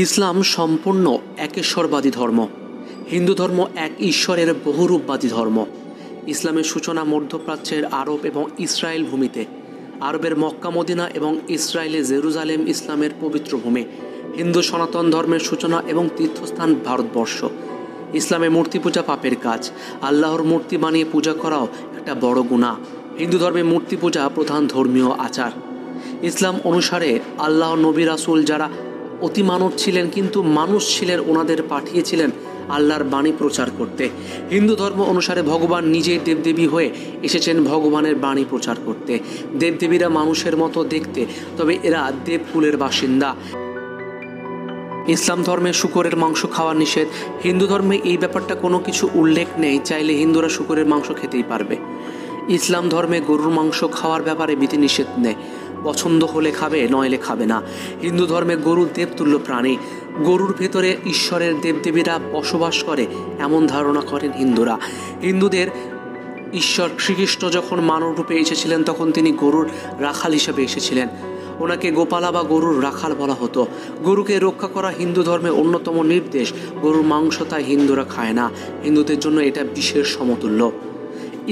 ইসলাম সম্পূর্ণ একেশ্বরবাদী ধর্ম। হিন্দু ধর্ম এক ঈশ্বরের বহুরূপবাদী ধর্ম। ইসলামের সূচনা মধ্যপ্রাচ্যের আরব এবং ইসরায়েল ভূমিতে। আরবের মক্কা মদিনা এবং ইসরায়েলে জেরুজালেম ইসলামের পবিত্র ভূমি। হিন্দু সনাতন ধর্মের সূচনা এবং তীর্থস্থান ভারতবর্ষ। ইসলামে মূর্তি পূজা পাপের কাজ। আল্লাহর মূর্তি বানিয়ে পূজা করাও একটা বড় গুনাহ। হিন্দু ধর্মে মূর্তি পূজা প্রধান ধর্মীয় আচার। ইসলাম অনুসারে আল্লাহ নবী রাসূল যারা অতি মানব ছিলেন কিন্তু মানুষ ছিলেন, ওনাদের পাঠিয়েছিলেন আল্লাহর বাণী প্রচার করতে। হিন্দু ধর্ম অনুসারে ভগবান নিজেই দেবদেবী হয়ে এসেছেন ভগবানের বাণী প্রচার করতে। দেবদেবীরা মানুষের মতো দেখতে, তবে এরা দেবকুলের বাসিন্দা। ইসলাম ধর্মে শূকরের মাংস খাওয়া নিষেধ। হিন্দু ধর্মে এই ব্যাপারটা কোনো কিছু উল্লেখ নেই, চাইলে হিন্দুরা শূকরের মাংস খেতেই পারবে। ইসলাম ধর্মে গরুর মাংস খাওয়ার ব্যাপারে বিধিনিষেধ নেই, পছন্দ হলে খাবে, নইলে খাবে না। হিন্দু ধর্মে গরু দেবতুল্য প্রাণী। গরুর ভেতরে ঈশ্বরের দেবদেবীরা বসবাস করে এমন ধারণা করেন হিন্দুরা। হিন্দুদের ঈশ্বর শ্রীকৃষ্ণ যখন মানব রূপে এসেছিলেন তখন তিনি গরুর রাখাল হিসেবে এসেছিলেন। ওনাকে গোপালা বা গরুর রাখাল বলা হতো। গরুকে রক্ষা করা হিন্দু ধর্মের অন্যতম নির্দেশ। গরুর মাংস তাই হিন্দুরা খায় না, হিন্দুদের জন্য এটা বিশেষ সমতুল্য।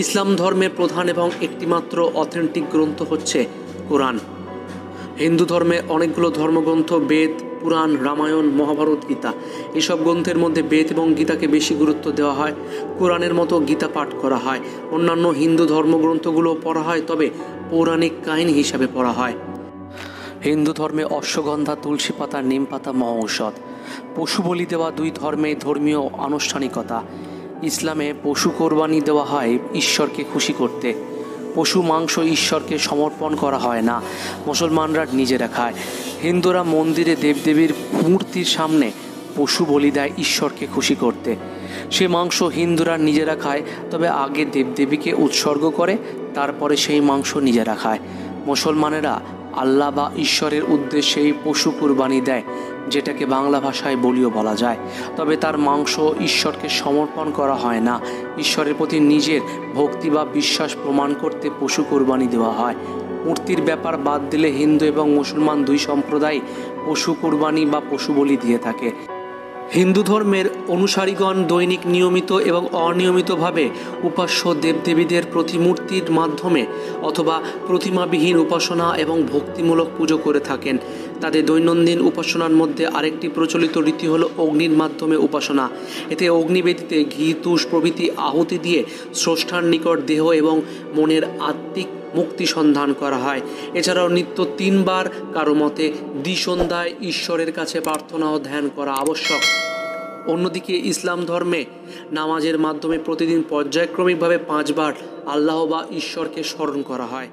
ইসলাম ধর্মের প্রধান এবং একটিমাত্র অথেন্টিক গ্রন্থ হচ্ছে কোরআন। হিন্দু ধর্মে অনেকগুলো ধর্মগ্রন্থ, বেদ, পুরাণ, রামায়ণ, মহাভারত, গীতা। এসব গ্রন্থের মধ্যে বেদ এবং গীতাকে বেশি গুরুত্ব দেওয়া হয়। কোরআনের মতো গীতা পাঠ করা হয়। অন্যান্য হিন্দু ধর্মগ্রন্থগুলো পড়া হয়, তবে পৌরাণিক কাহিনী হিসাবে পড়া হয়। হিন্দু ধর্মে অশ্বগন্ধা, তুলসী পাতা, নিম পাতা মহা ঔষধ। পশু বলি দেওয়া দুই ধর্মে ধর্মীয় আনুষ্ঠানিকতা। ইসলামে পশু কোরবানি দেওয়া হয় ঈশ্বরকে খুশি করতে। পশু মাংস ঈশ্বরকে সমর্পণ করা হয় না, মুসলমানরা নিজেরা খায়। হিন্দুরা মন্দিরে দেবদেবীর মূর্তির সামনে পশু বলি দেয় ঈশ্বরকে খুশি করতে। সে মাংস হিন্দুরা নিজেরা খায়, তবে আগে দেবদেবীকে উৎসর্গ করে, তারপরে সেই মাংস নিজেরা খায়। মুসলমানেরা আল্লাহ বা ঈশ্বরের উদ্দেশ্যেই পশু কুরবানি দেয়, যেটাকে বাংলা ভাষায় বলিও বলা যায়, তবে তার মাংস ঈশ্বরকে সমর্পণ করা হয় না। ঈশ্বরের প্রতি নিজের ভক্তি বা বিশ্বাস প্রমাণ করতে পশু কুরবানি দেওয়া হয়। মূর্তির ব্যাপার বাদ দিলে হিন্দু এবং মুসলমান দুই সম্প্রদায় পশু কুরবানি বা পশু বলি দিয়ে থাকে। হিন্দু ধর্মের অনুসারীগণ দৈনিক নিয়মিত এবং অনিয়মিতভাবে উপাস্য দেবদেবীদের প্রতিমূর্তির মাধ্যমে অথবা প্রতিমাবিহীন উপাসনা এবং ভক্তিমূলক পুজো করে থাকেন। তাদের দৈনন্দিন উপাসনার মধ্যে আরেকটি প্রচলিত রীতি হলো অগ্নির মাধ্যমে উপাসনা। এতে অগ্নিবেদিতে ঘি, তুষ প্রভৃতি আহুতি দিয়ে স্রষ্টার নিকট দেহ এবং মনের আত্মিক মুক্তি সন্ধান করা হয়। এছাড়াও নিত্য 3 বার, কারো মতে দ্বিসন্ধ্যায় ঈশ্বরের কাছে প্রার্থনা ও ধ্যান করা আবশ্যক। অন্যদিকে ইসলাম ধর্মে নামাজের মাধ্যমে প্রতিদিন পর্যায়ক্রমিকভাবে 5 বার আল্লাহ বা ঈশ্বরকে স্মরণ করা হয়।